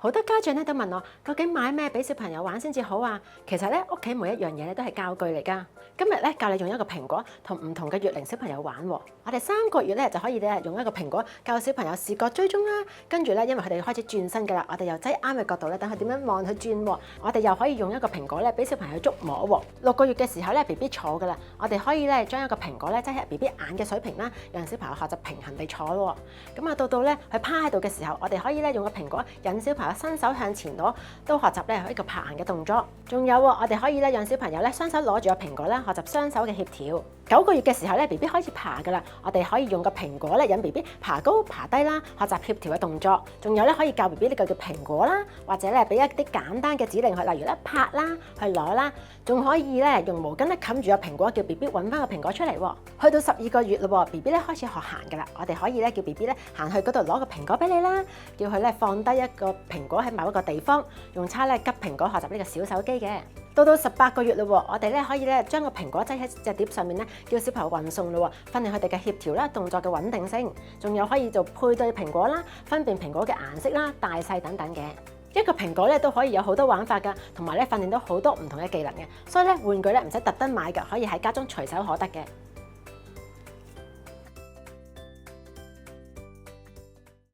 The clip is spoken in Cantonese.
好多家長咧都問我，究竟買咩俾小朋友玩先至好啊？其實咧，屋企每一樣嘢咧都係教具嚟㗎。今日咧教你用一個蘋果同唔同嘅月齡小朋友玩喎。我哋3個月咧就可以咧用一個蘋果教小朋友視覺追蹤啦。跟住咧，因為佢哋開始轉身㗎啦，我哋又擠啱嘅角度咧，等佢點樣望佢轉喎。我哋又可以用一個蘋果咧俾小朋友捉摸喎。6個月嘅時候咧 ，BB 坐㗎啦，我哋可以咧將一個蘋果咧擠喺 BB 眼嘅水平啦，讓小朋友學習平衡地坐喎。咁啊到咧佢趴喺度嘅時候，我哋可以咧用個蘋果引小朋友伸手向前攞，都學習咧一個爬行嘅動作。仲有我哋可以咧讓小朋友咧雙手攞住個蘋果啦，學習雙手嘅協調。9個月嘅時候咧 ，BB 開始爬㗎啦，我哋可以用個蘋果咧引 BB 爬高爬低啦，學習協調嘅動作。仲有咧可以教 BB 呢個叫蘋果啦，或者咧俾一啲簡單嘅指令佢，例如咧拍啦，去攞啦，仲可以咧用毛巾咧冚住個蘋果，叫 BB 揾翻個蘋果出嚟喎。去到12個月嘞 ，BB 咧開始學行㗎啦，我哋可以咧叫 BB 咧行去嗰度攞個蘋果俾你啦，叫佢咧放低一個蘋果喺某一個地方，用叉咧吉蘋果學習呢個小手機嘅。到18個月嘞，我哋咧可以咧將個蘋果擠喺隻碟上面咧，叫小朋友運送嘞，訓練佢哋嘅協調啦、動作嘅穩定性，仲有可以做配對蘋果啦、分辨蘋果嘅顏色啦、大細等等嘅。一個蘋果咧都可以有好多玩法㗎，同埋咧訓練到好多唔同嘅技能嘅，所以咧玩具咧唔使特登買㗎，可以喺家中隨手可得嘅。